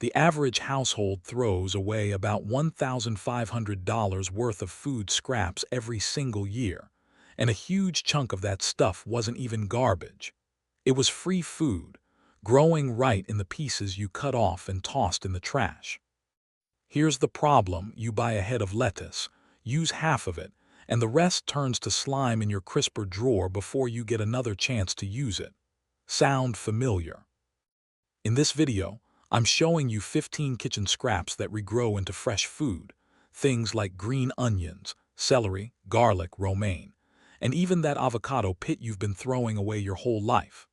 The average household throws away about $1,500 worth of food scraps every single year, and a huge chunk of that stuff wasn't even garbage. It was free food, growing right in the pieces you cut off and tossed in the trash. Here's the problem: you buy a head of lettuce, use half of it, and the rest turns to slime in your crisper drawer before you get another chance to use it. Sound familiar? In this video, I'm showing you 15 kitchen scraps that regrow into fresh food, things like green onions, celery, garlic, romaine, and even that avocado pit you've been throwing away your whole life.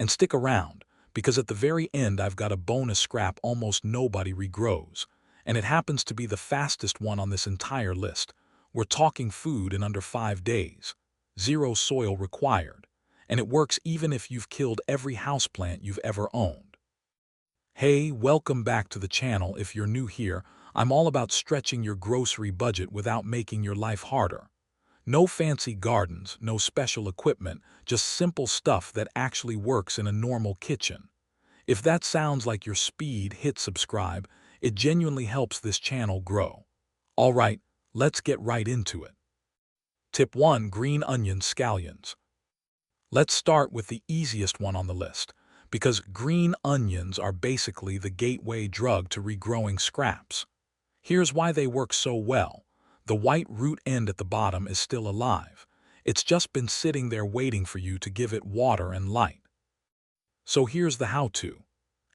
And stick around, because at the very end I've got a bonus scrap almost nobody regrows, and it happens to be the fastest one on this entire list. We're talking food in under 5 days, zero soil required, and it works even if you've killed every houseplant you've ever owned. Hey, welcome back to the channel. If you're new here, I'm all about stretching your grocery budget without making your life harder. No fancy gardens, no special equipment, just simple stuff that actually works in a normal kitchen. If that sounds like your speed, hit subscribe. It genuinely helps this channel grow. All right, let's get right into it. Tip 1: Green onion scallions. Let's start with the easiest one on the list, because green onions are basically the gateway drug to regrowing scraps. Here's why they work so well. The white root end at the bottom is still alive. It's just been sitting there waiting for you to give it water and light. So here's the how-to.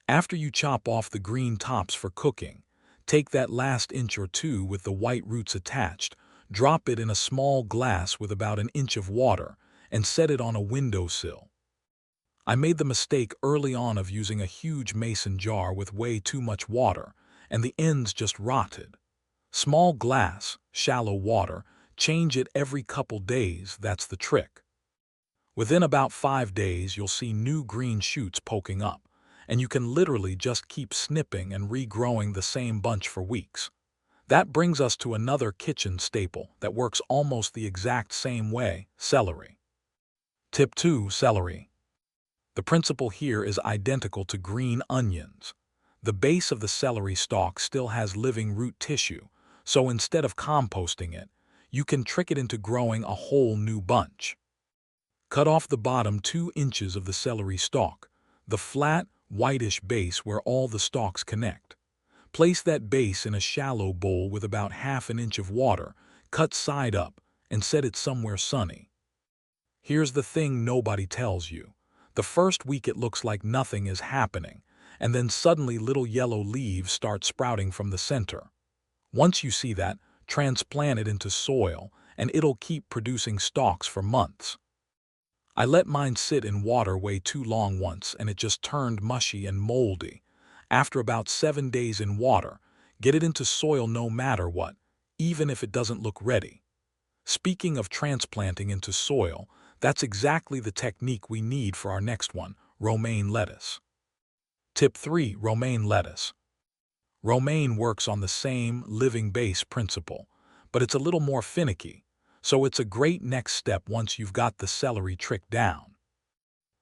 After you chop off the green tops for cooking, take that last inch or two with the white roots attached, drop it in a small glass with about an inch of water, and set it on a windowsill. I made the mistake early on of using a huge mason jar with way too much water, and the ends just rotted. Small glass, shallow water, change it every couple days, that's the trick. Within about 5 days you'll see new green shoots poking up, and you can literally just keep snipping and regrowing the same bunch for weeks. That brings us to another kitchen staple that works almost the exact same way: celery. Tip 2: Celery. The principle here is identical to green onions. The base of the celery stalk still has living root tissue, so instead of composting it, you can trick it into growing a whole new bunch. Cut off the bottom 2 inches of the celery stalk, the flat, whitish base where all the stalks connect. Place that base in a shallow bowl with about half an inch of water, cut side up, and set it somewhere sunny. Here's the thing nobody tells you. The first week it looks like nothing is happening, and then suddenly little yellow leaves start sprouting from the center. Once you see that, transplant it into soil, and it'll keep producing stalks for months. I let mine sit in water way too long once, and it just turned mushy and moldy. After about 7 days in water, get it into soil no matter what, even if it doesn't look ready. Speaking of transplanting into soil, that's exactly the technique we need for our next one: romaine lettuce. Tip 3: Romaine lettuce. Romaine works on the same living base principle, but it's a little more finicky, so it's a great next step once you've got the celery trick down.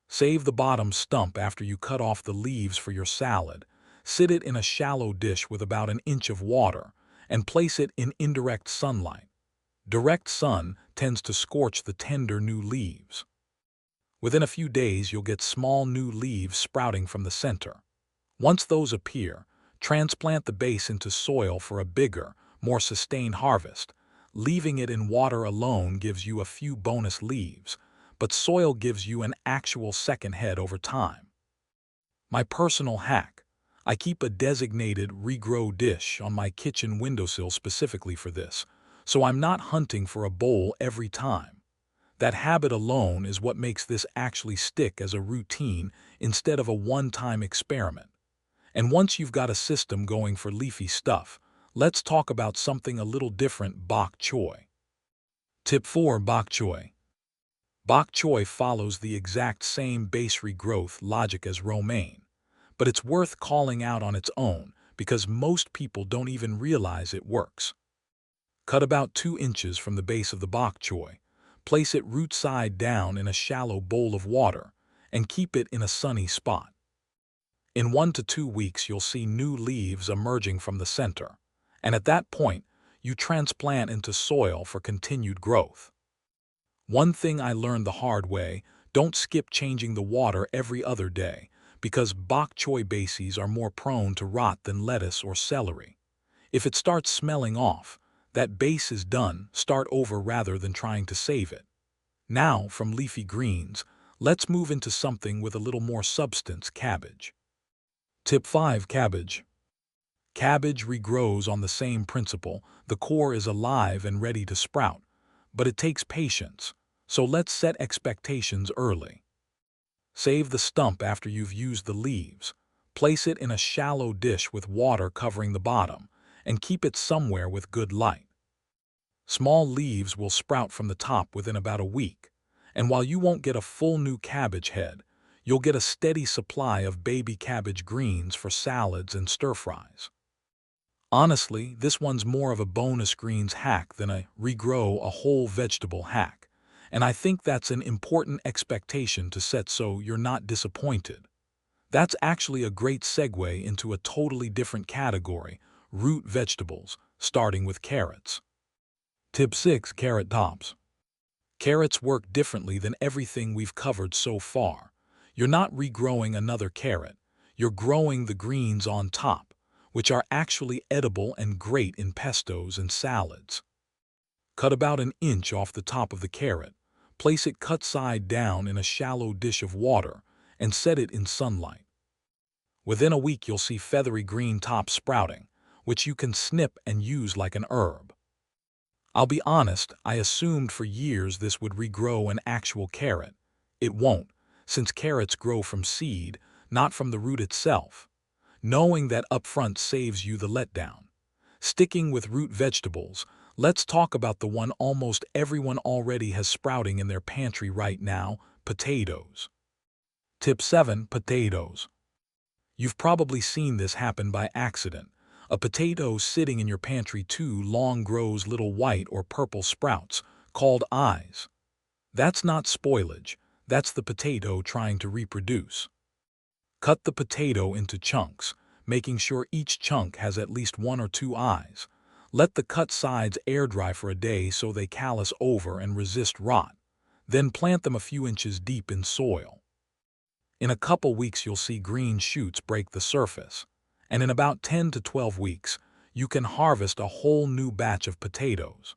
Save the bottom stump after you cut off the leaves for your salad, sit it in a shallow dish with about an inch of water, and place it in indirect sunlight. Direct sun tends to scorch the tender new leaves. Within a few days you'll get small new leaves sprouting from the center. Once those appear, transplant the base into soil for a bigger, more sustained harvest. Leaving it in water alone gives you a few bonus leaves, but soil gives you an actual second head over time. My personal hack: I keep a designated regrow dish on my kitchen windowsill specifically for this, so I'm not hunting for a bowl every time. That habit alone is what makes this actually stick as a routine instead of a one-time experiment. And once you've got a system going for leafy stuff, let's talk about something a little different: bok choy. Tip 4: Bok choy. Bok choy follows the exact same base regrowth logic as romaine, but it's worth calling out on its own because most people don't even realize it works. Cut about 2 inches from the base of the bok choy, place it root side down in a shallow bowl of water, and keep it in a sunny spot. In 1 to 2 weeks, you'll see new leaves emerging from the center, and at that point, you transplant into soil for continued growth. One thing I learned the hard way: don't skip changing the water every other day, because bok choy bases are more prone to rot than lettuce or celery. If it starts smelling off, that base is done. Start over rather than trying to save it. Now, from leafy greens, let's move into something with a little more substance: cabbage. Tip 5. Cabbage. Cabbage regrows on the same principle. The core is alive and ready to sprout, but it takes patience, so let's set expectations early. Save the stump after you've used the leaves. Place it in a shallow dish with water covering the bottom, and keep it somewhere with good light. Small leaves will sprout from the top within about a week, and while you won't get a full new cabbage head, you'll get a steady supply of baby cabbage greens for salads and stir-fries. Honestly, this one's more of a bonus greens hack than a regrow a whole vegetable hack, and I think that's an important expectation to set so you're not disappointed. That's actually a great segue into a totally different category: root vegetables, starting with carrots. Tip 6. Carrot tops. Carrots work differently than everything we've covered so far. You're not regrowing another carrot, you're growing the greens on top, which are actually edible and great in pestos and salads. Cut about an inch off the top of the carrot, place it cut side down in a shallow dish of water, and set it in sunlight. Within a week, you'll see feathery green tops sprouting, which you can snip and use like an herb. I'll be honest, I assumed for years this would regrow an actual carrot. It won't, since carrots grow from seed, not from the root itself. Knowing that upfront saves you the letdown. Sticking with root vegetables, let's talk about the one almost everyone already has sprouting in their pantry right now: potatoes. Tip 7. Potatoes. You've probably seen this happen by accident. A potato sitting in your pantry too long grows little white or purple sprouts, called eyes. That's not spoilage, that's the potato trying to reproduce. Cut the potato into chunks, making sure each chunk has at least 1 or 2 eyes. Let the cut sides air dry for a day so they callus over and resist rot. Then plant them a few inches deep in soil. In a couple weeks, you'll see green shoots break the surface, and in about 10 to 12 weeks, you can harvest a whole new batch of potatoes.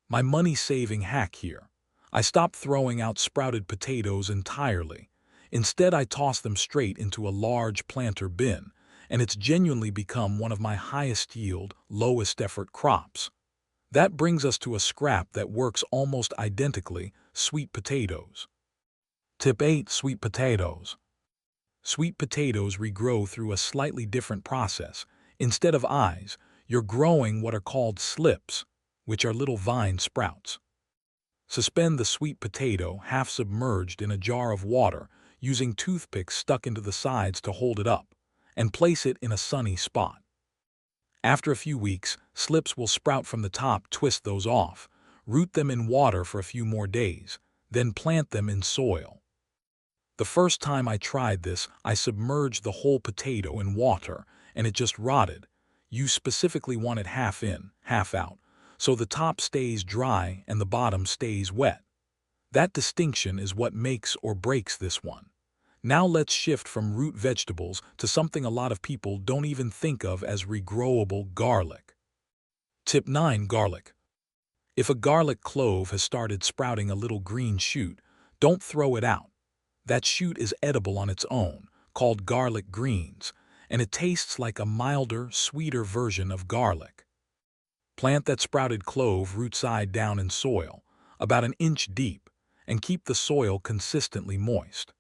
My money-saving hack here: I stopped throwing out sprouted potatoes entirely. Instead, I toss them straight into a large planter bin, and it's genuinely become one of my highest yield, lowest effort crops. That brings us to a scrap that works almost identically: sweet potatoes. Tip 8. Sweet potatoes. Sweet potatoes regrow through a slightly different process. Instead of eyes, you're growing what are called slips, which are little vine sprouts. Suspend the sweet potato half submerged in a jar of water, using toothpicks stuck into the sides to hold it up, and place it in a sunny spot. After a few weeks, slips will sprout from the top. Twist those off, root them in water for a few more days, then plant them in soil. The first time I tried this, I submerged the whole potato in water, and it just rotted. You specifically want it half in, half out, so the top stays dry and the bottom stays wet. That distinction is what makes or breaks this one. Now let's shift from root vegetables to something a lot of people don't even think of as regrowable: garlic. Tip 9. Garlic. If a garlic clove has started sprouting a little green shoot, don't throw it out. That shoot is edible on its own, called garlic greens, and it tastes like a milder, sweeter version of garlic. Plant that sprouted clove root side down in soil, about an inch deep, and keep the soil consistently moist.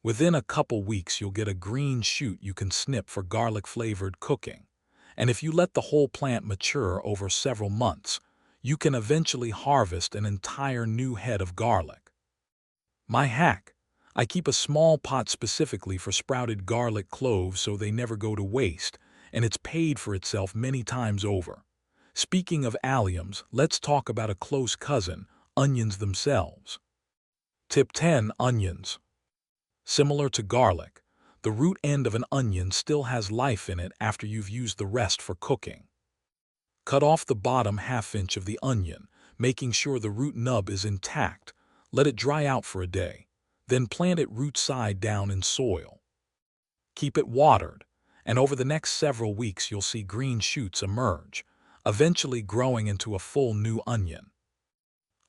Within a couple weeks, you'll get a green shoot you can snip for garlic-flavored cooking. And if you let the whole plant mature over several months, you can eventually harvest an entire new head of garlic. My hack: I keep a small pot specifically for sprouted garlic cloves so they never go to waste, and it's paid for itself many times over. Speaking of alliums, let's talk about a close cousin: onions themselves. Tip 10. Onions. Similar to garlic, The root end of an onion still has life in it after you've used the rest for cooking. Cut off the bottom half-inch of the onion, making sure the root nub is intact. Let it dry out for a day. Then plant it root side down in soil. Keep it watered, and over the next several weeks you'll see green shoots emerge, eventually growing into a full new onion.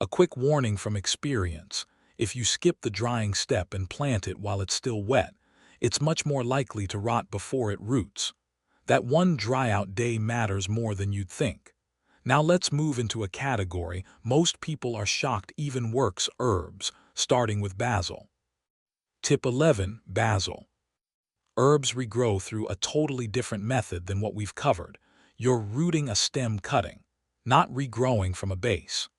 A quick warning from experience: if you skip the drying step and plant it while it's still wet, it's much more likely to rot before it roots. That one dry-out day matters more than you'd think. Now let's move into a category most people are shocked even works: herbs, starting with basil. Tip 11. Basil. Herbs regrow through a totally different method than what we've covered. You're rooting a stem cutting, not regrowing from a base.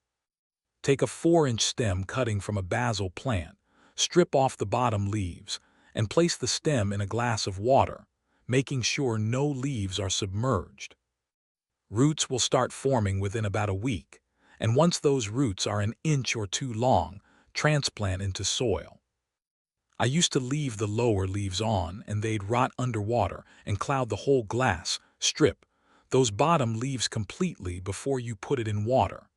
Take a 4-inch stem cutting from a basil plant, strip off the bottom leaves, and place the stem in a glass of water, making sure no leaves are submerged. Roots will start forming within about a week, and once those roots are an inch or two long, transplant into soil. I used to leave the lower leaves on, and they'd rot underwater and cloud the whole glass. Strip those bottom leaves completely before you put it in water.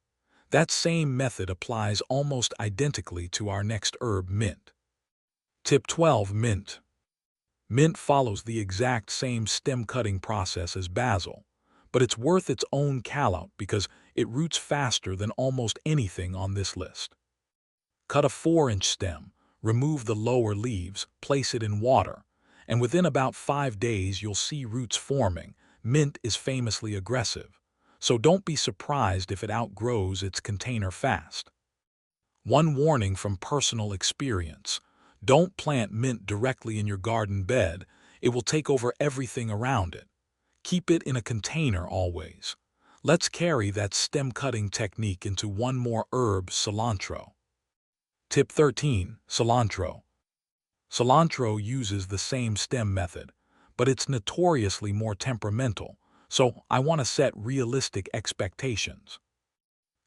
That same method applies almost identically to our next herb, mint. Tip 12. Mint. Mint follows the exact same stem cutting process as basil, but it's worth its own call-out because it roots faster than almost anything on this list. Cut a 4-inch stem, remove the lower leaves, place it in water, and within about 5 days you'll see roots forming. Mint is famously aggressive, so don't be surprised if it outgrows its container fast. One warning from personal experience: don't plant mint directly in your garden bed. It will take over everything around it. Keep it in a container always. Let's carry that stem cutting technique into one more herb: cilantro. Tip 13. Cilantro. Cilantro uses the same stem method, but it's notoriously more temperamental, so I want to set realistic expectations.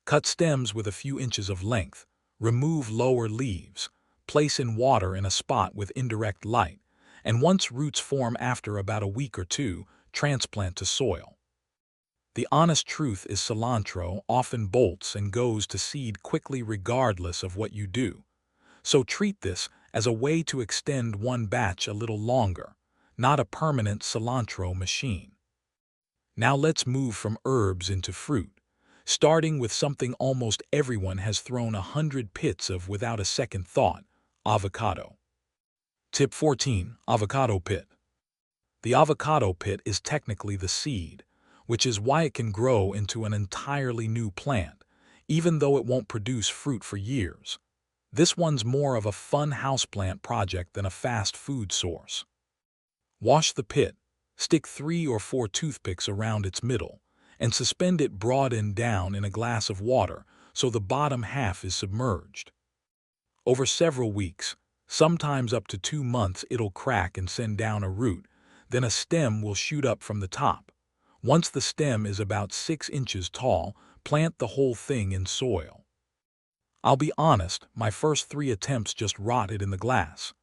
Cut stems with a few inches of length, remove lower leaves, place in water in a spot with indirect light, and once roots form after about a week or two, transplant to soil. The honest truth is cilantro often bolts and goes to seed quickly regardless of what you do. So treat this as a way to extend one batch a little longer, not a permanent cilantro machine. Now let's move from herbs into fruit, starting with something almost everyone has thrown 100 pits of without a second thought: avocado. Tip 14. Avocado pit. The avocado pit is technically the seed, which is why it can grow into an entirely new plant, even though it won't produce fruit for years. This one's more of a fun houseplant project than a fast food source. Wash the pit, stick 3 or 4 toothpicks around its middle, and suspend it broad end down in a glass of water so the bottom half is submerged. Over several weeks, sometimes up to 2 months, it'll crack and send down a root, then a stem will shoot up from the top. Once the stem is about 6 inches tall, plant the whole thing in soil. I'll be honest, my first 3 attempts just rotted in the glass.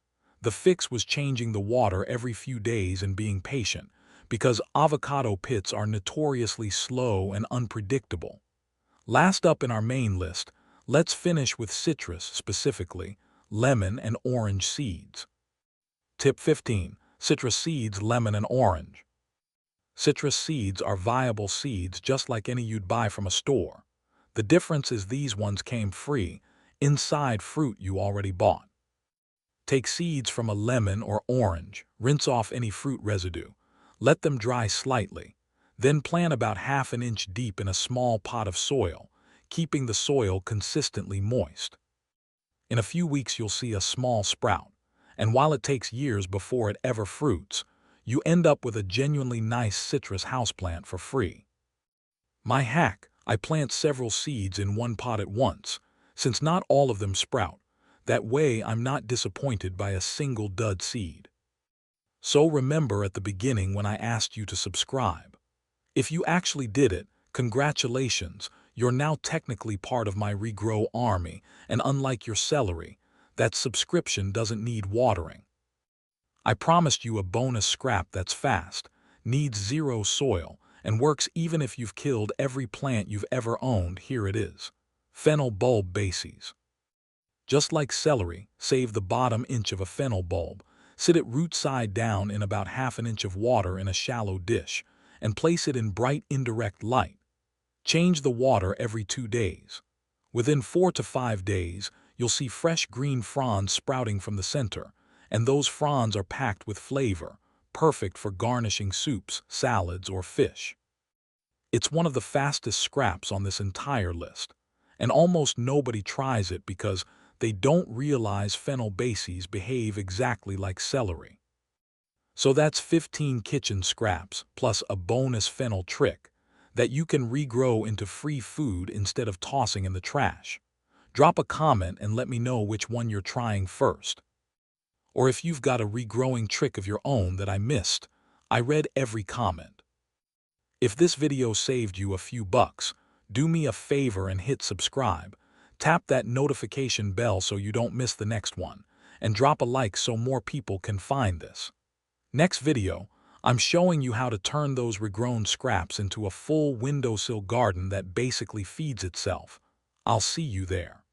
The fix was changing the water every few days and being patient, because avocado pits are notoriously slow and unpredictable. Last up in our main list, let's finish with citrus, specifically lemon and orange seeds. Tip 15. Citrus seeds, lemon and orange. Citrus seeds are viable seeds just like any you'd buy from a store. The difference is these ones came free, inside fruit you already bought. Take seeds from a lemon or orange, rinse off any fruit residue, let them dry slightly, then plant about ½ an inch deep in a small pot of soil, keeping the soil consistently moist. In a few weeks you'll see a small sprout, and while it takes years before it ever fruits, you end up with a genuinely nice citrus houseplant for free. My hack: I plant several seeds in one pot at once, since not all of them sprout. That way I'm not disappointed by a single dud seed. So remember at the beginning when I asked you to subscribe. If you actually did it, congratulations, you're now technically part of my Regrow army, and unlike your celery, that subscription doesn't need watering. I promised you a bonus scrap that's fast, needs zero soil, and works even if you've killed every plant you've ever owned. Here it is. Fennel bulb bases. Just like celery, save the bottom inch of a fennel bulb, sit it root side down in about half an inch of water in a shallow dish, and place it in bright indirect light. Change the water every 2 days. Within 4 to 5 days, you'll see fresh green fronds sprouting from the center, and those fronds are packed with flavor, perfect for garnishing soups, salads, or fish. It's one of the fastest scraps on this entire list, and almost nobody tries it because they don't realize fennel bases behave exactly like celery. So that's 15 kitchen scraps plus a bonus fennel trick that you can regrow into free food instead of tossing in the trash. Drop a comment and let me know which one you're trying first. Or if you've got a regrowing trick of your own that I missed. I read every comment. If this video saved you a few bucks, do me a favor and hit subscribe. Tap that notification bell so you don't miss the next one, and drop a like so more people can find this. Next video, I'm showing you how to turn those regrown scraps into a full windowsill garden that basically feeds itself. I'll see you there.